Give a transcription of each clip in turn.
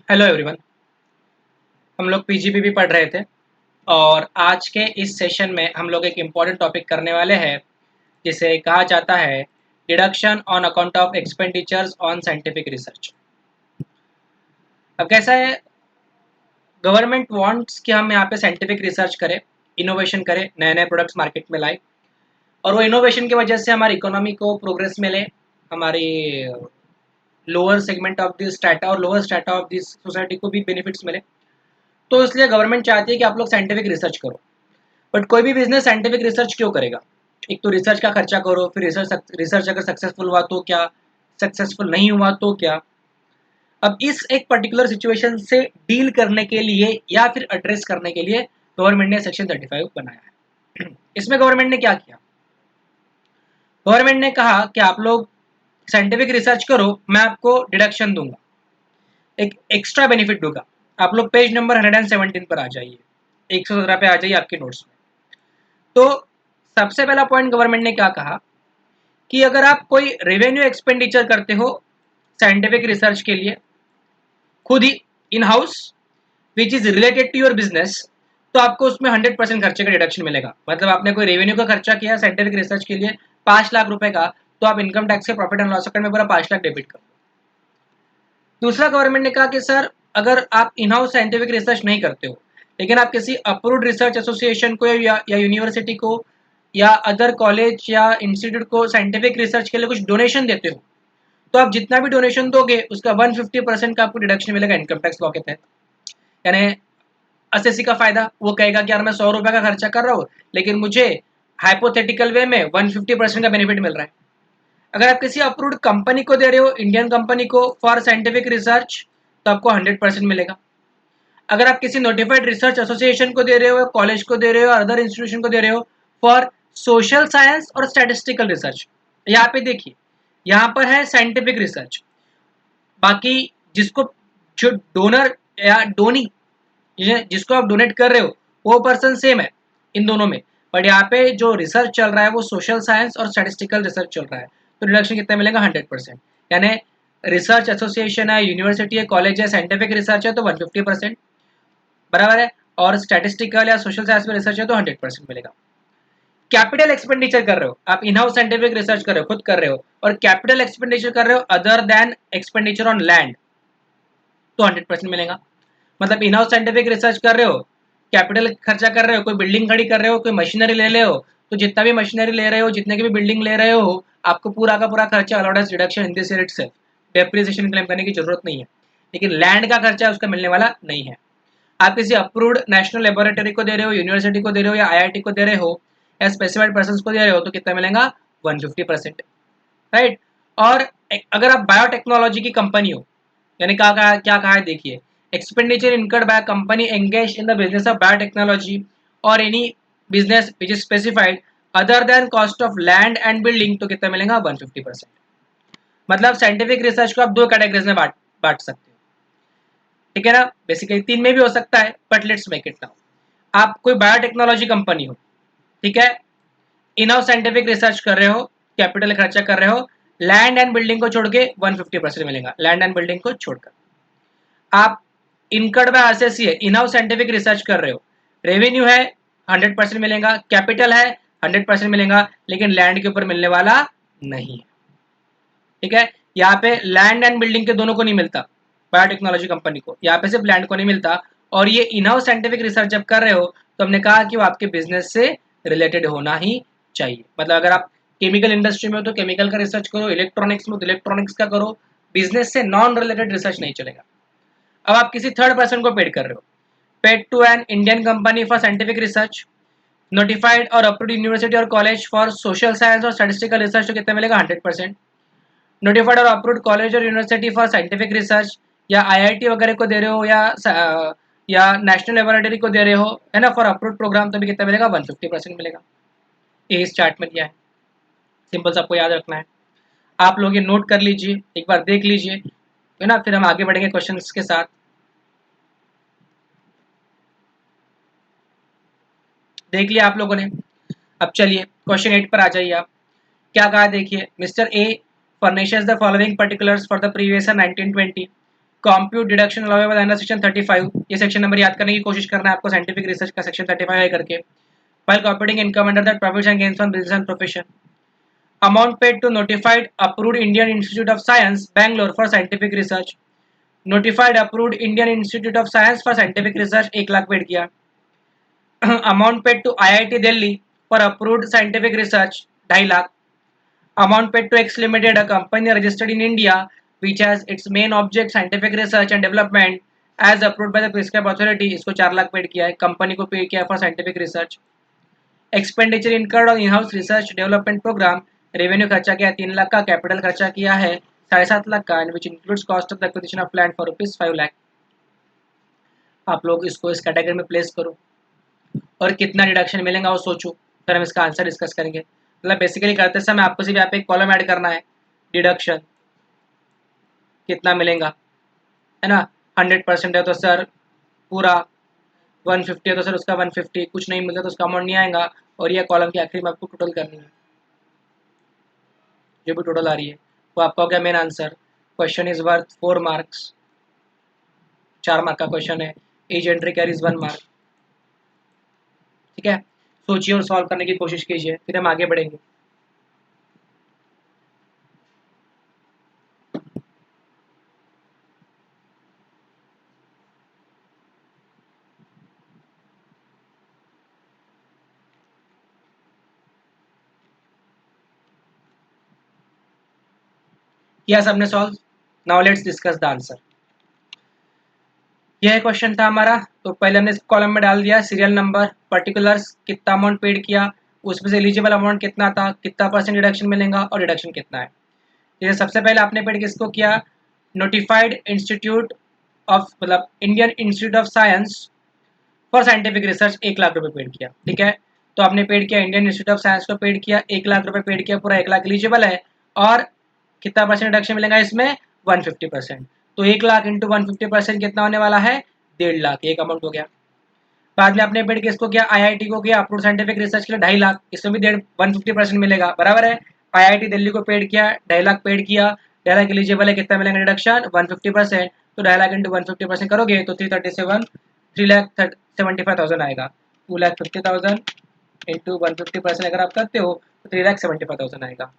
Hello everyone. हम लोग पीजीबीबी पढ़ रहे थे और आज के इस सेशन में हम लोग एक इम्पॉर्टेंट टॉपिक करने वाले हैं जिसे कहा जाता है deduction on account of expenditures on scientific research. अब कैसा है, गवर्नमेंट वांट्स कि हम यहाँ पे साइंटिफिक रिसर्च करें, इनोवेशन करें, नए नए प्रोडक्ट्स मार्केट में लाए और वो इनोवेशन की वजह से हमारी इकोनॉमी को प्रोग्रेस मिले, हमारी lower segment of this strata और lower strata of this society को भी बेनिफिट्स मिले। तो इसलिए गवर्नमेंट चाहती है कि आप लोग साइंटिफिक रिसर्च करो। बट कोई भी बिजनेस साइंटिफिक रिसर्च क्यों करेगा? एक तो रिसर्च का खर्चा करो, फिर रिसर्च रिसर्च अगर सक्सेसफुल हुआ तो क्या, सक्सेसफुल नहीं हुआ तो क्या। अब इस एक पर्टिकुलर सिचुएशन से डील करने के लिए या फिर एड्रेस करने के लिए गवर्नमेंट ने सेक्शन 35 बनाया है। इसमें गवर्नमेंट ने क्या किया? गवर्नमेंट ने कहा कि आप लोग साइंटिफिक रिसर्च करो, मैं आपको डिडक्शन दूंगा, एक एक्स्ट्रा बेनिफिट दूंगा। आप लोग पेज नंबर 117 पर आ जाइए, 117 पे आ जाइए आपके नोट्स में। तो सबसे पहला पॉइंट गवर्नमेंट ने क्या कहा कि अगर आप कोई रेवेन्यू एक्सपेंडिचर करते हो साइंटिफिक रिसर्च के लिए खुद ही in house which is related to your business, तो आपको उसमें 100% खर्चे का डिडक्शन मिलेगा। मतलब आपने कोई रेवेन्यू का खर्चा किया साइंटिफिक रिसर्च के लिए 5 लाख रुपए का, तो आप इनकम टैक्स के प्रॉफिट एंड लॉस अकाउंट में पूरा 5 लाख डेबिट करो। दूसरा, गवर्नमेंट ने कहा कि सर अगर आप इन हाउस साइंटिफिक रिसर्च नहीं करते हो लेकिन आप किसी अप्रूव्ड रिसर्च एसोसिएशन को या यूनिवर्सिटी को या अदर कॉलेज या इंस्टीट्यूट को साइंटिफिक रिसर्च के लिए कुछ डोनेशन देते हो, तो आप जितना भी डोनेशन दोगे उसका 150% का आपको डिडक्शन मिलेगा इनकम टैक्स लॉ के तहत। यानी एसएससी का फायदा, वो कहेगा कि यार मैं 100 रुपए का खर्चा कर रहा हूँ लेकिन मुझे हाइपोथेटिकल वे में 150% का बेनिफिट मिल रहा है। अगर आप किसी अप्रूव्ड कंपनी को दे रहे हो, इंडियन कंपनी को फॉर साइंटिफिक रिसर्च, तो आपको 100% मिलेगा। अगर आप किसी नोटिफाइड रिसर्च एसोसिएशन को दे रहे हो, कॉलेज को दे रहे हो, अदर इंस्टीट्यूशन को दे रहे हो फॉर सोशल साइंस और स्टैटिस्टिकल रिसर्च, यहाँ पे देखिए यहाँ पर है साइंटिफिक रिसर्च। बाकी जिसको जो डोनर या डोनी जिसको आप डोनेट कर रहे हो वो पर्सन सेम है इन दोनों में, बट यहाँ पे जो रिसर्च चल रहा है वो सोशल साइंस और स्टैटिस्टिकल रिसर्च चल रहा है। तो रिडक्शन कितना मिलेगा? 100%। यानी रिसर्च एसोसिएशन है, यूनिवर्सिटी है, कॉलेज है, साइंटिफिक रिसर्च है तो 150% बराबर है, और स्टैटिस्टिकल या सोशल साइंस में रिसर्च है तो 100% मिलेगा। कैपिटल एक्सपेंडिचर कर रहे हो, आप इन हाउस साइंटिफिक रिसर्च कर रहे हो, खुद कर रहे हो, और कैपिटल एक्सपेंडिचर कर रहे हो other than expenditure on land, तो 100% मिलेगा। मतलब इन हाउस साइंटिफिक रिसर्च कर रहे हो, कैपिटल खर्चा कर रहे हो, कोई बिल्डिंग खड़ी कर रहे हो, कोई मशीनरी ले रहे हो, तो जितना भी मशीनरी ले रहे हो, जितने की भी बिल्डिंग ले रहे हो, आपको पूरा का पूरा खर्चा allowed as deduction in this year itself. Depreciation claim करने की जरूरत नहीं है। लेकिन लैंड का खर्चा उसका मिलने वाला नहीं है। आप किसी अप्रूव्ड नेशनल लेबोरेटरी को दे रहे हो, यूनिवर्सिटी को दे रहे हो, या आईआईटी को दे रहे हो, या स्पेसिफाइड पर्सन को दे रहे हो, तो कितना मिलेगा? 150%। राइट। और अगर आप बायोटेक्नोलॉजी की कंपनी हो, यानी क्या कहा है देखिए, expenditure incurred by company engage in the business of biotechnology और any business which is specified other than cost of land and building, तो कितना मिलेगा? 150%। मतलब साइंटिफिक रिसर्च को आप दो कैटेगरीज में बांट सकते हो, ठीक है ना। बेसिकली तीन में भी हो सकता है, but let's make it now. आप कोई बायोटेक्नोलॉजी कंपनी हो, ठीक है, इन हाउस साइंटिफिक रिसर्च कर रहे हो, कैपिटल खर्चा कर रहे हो, लैंड एंड बिल्डिंग को छोड़ के 150% मिलेगा, लैंड एंड बिल्डिंग को छोड़कर। आप इनकर्ड बाय एसएससी है, इन हाउस साइंटिफिक रिसर्च कर रहे हो, रेवेन्यू है 100% मिलेगा, कैपिटल है 100% मिलेगा, लेकिन लैंड के ऊपर मिलने वाला नहीं है, ठीक है। यहाँ पे लैंड एंड बिल्डिंग के दोनों को नहीं मिलता, बायोटेक्नोलॉजी कंपनी को यहाँ पे सिर्फ लैंड को नहीं मिलता। और ये इन हाउस साइंटिफिक रिसर्च जब कर रहे हो तो हमने कहा कि वो आपके बिजनेस से रिलेटेड होना ही चाहिए। मतलब अगर आप केमिकल इंडस्ट्री में हो तो केमिकल का रिसर्च करो, इलेक्ट्रॉनिक्स में हो तो इलेक्ट्रॉनिक्स का करो, बिजनेस से नॉन रिलेटेड रिसर्च नहीं चलेगा। अब आप किसी थर्ड पर्सन को पेड कर रहे हो, paid to an Indian company for scientific research, notified और अप्रूव्ड यूनिवर्सिटी और कॉलेज फॉर सोशल साइंस और स्टैटिस्टिकल रिसर्च, तो कितना मिलेगा? 100%। नोटिफाइड और अप्रूव्ड कॉलेज और यूनिवर्सिटी फॉर साइंटिफिक रिसर्च, या आईआईटी वगैरह को दे रहे हो, या नेशनल लेबोरेटरी को दे रहे हो, है ना, फॉर अप्रूव्ड प्रोग्राम, तो भी कितना मिलेगा? 150% मिलेगा। ये इस चार्ट में दिया है, सिंपल सा आपको याद रखना है। आप लोग ये नोट कर लीजिए, एक बार देख लीजिए, है ना, फिर हम आगे बढ़ेंगे क्वेश्चंस के साथ। देख लिया आप लोगों ने? अब चलिए क्वेश्चन 8 पर आ जाइए आप। क्या कहा देखिए, mister A furnishes the following particulars for the previous year 1920। Compute deduction allowable under section 35, ये सेक्शन नंबर याद करने की कोशिश करना है आपको, साइंटिफिक रिसर्च का सेक्शन 35 है करके। while computing income under that profits and gains on business and profession. Amount paid to notified approved Indian Institute of Science, Bangalore for scientific research. Notified approved Indian Institute of Science for scientific research 1 lakh paid किया. Amount paid to IIT Delhi for approved scientific research 2.5 lakh. Amount paid to X Limited, a company registered in India which has its main object scientific research and development as approved by the prescribed authority, इसको 4 lakh paid किया है, company को pay किया for scientific research. Expenditure incurred on in house research development program, revenue खर्चा किया 3 लाख का, capital खर्चा किया है 7.5 लाख का, and which includes cost of the acquisition of land for ₹5 lakh. आप लोग इसको इस कैटेगरी में प्लेस करो और कितना डिडक्शन मिलेगा वो सोचो, फिर हम इसका आंसर डिस्कस करेंगे. मतलब बेसिकली करते समय आपको सिर्फ यहाँ पे एक कॉलम ऐड करना है, डिडक्शन कितना मिलेगा, है ना. 100% है तो सर पूरा, 150 है तो सर उसका 150, कुछ नहीं मिलता तो उसका अमाउंट नहीं आएगा. और ये कॉलम की आखिरी में आपको टोटल करनी है, जो भी टोटल आ रही है वो आपका हो गया main answer. Question is worth 4 marks, 4 mark का क्वेश्चन है. Each entry carries 1 mark. ठीक है, सोचिए और सॉल्व करने की कोशिश कीजिए, फिर हम आगे बढ़ेंगे. किया सबने solve? Now let's discuss the answer. यह क्वेश्चन था हमारा, तो पहले हमने कॉलम में डाल दिया सीरियल नंबर, पर्टिकुलर्स, कितना अमाउंट पेड किया, उसमें से एलिजिबल अमाउंट कितना था, कितना परसेंट डिडक्शन मिलेगा और डिडक्शन कितना है. जैसे सबसे पहले आपने पेड किसको किया, नोटिफाइड इंस्टीट्यूट ऑफ, मतलब Indian institute of science for scientific research 1 lakh रुपए पेड किया. ठीक है, तो आपने पेड किया इंडियन इंस्टीट्यूट ऑफ साइंस को पेड किया, 1 लाख रुपए पेड किया, पूरा 1 लाख एलिजिबल है. और कितना परसेंट डिडक्शन मिलेगा इसमें, 150%. तो 1 लाख इंटू 150% कितना होने वाला है, 1.5 लाख. एक अमाउंट हो गया. बाद में आपने पेड किसको किया, आईआईटी को किया, अप्रूव्ड साइंटिफिक रिसर्च के लिए 2.5 लाख, इसमें भी 150% मिलेगा, बराबर है. आईआईटी दिल्ली को पेड किया, 2.5 लाख पेड किया, 2.5 लाख एलिजिबल है, कितना मिलेगा डिडक्शन, 150%. तो 2.5 लाख इंटू 150% करोगे तो 3,75,000 आएगा. 2,50,000 इंटू 150% अगर आप करते हो तो 3,75,000 आएगा.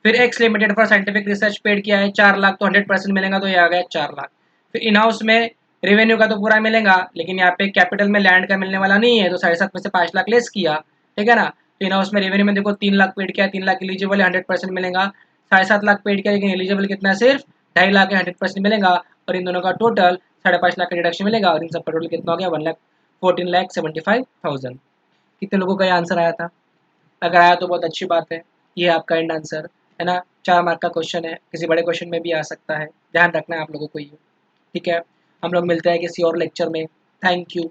फिर x limited for scientific research paid किया है 4 लाख, तो 100% मिलेगा, तो ये आ गया 4 लाख. फिर इन हाउस में रेवेन्यू का तो पूरा मिलेगा, लेकिन यहाँ पे कैपिटल में लैंड का मिलने वाला नहीं है, तो 7.5 में से 5 लाख लेस किया. ठीक है ना. तो इन हाउस में रेवेन्यू में देखो 3 लाख पेड किया, 3 लाख एलिजिबल है, 100% मिलेगा. 7.5 लाख पेड किया, लेकिन एलिजिबल कितना, सिर्फ 2.5 लाख है, 100% मिलेगा. और इन दोनों का टोटल 5.5 लाख का डिडक्शन मिलेगा, और इन सब का टोटल कितना हो गया, 1,14,75,000. कितने लोगों का ये आंसर आया था? अगर आया तो बहुत अच्छी बात है, ये आपका एंड आंसर है ना. 4 मार्क का क्वेश्चन है, किसी बड़े क्वेश्चन में भी आ सकता है, ध्यान रखना है आप लोगों को ये. ठीक है, हम लोग मिलते हैं किसी और लेक्चर में. Thank you.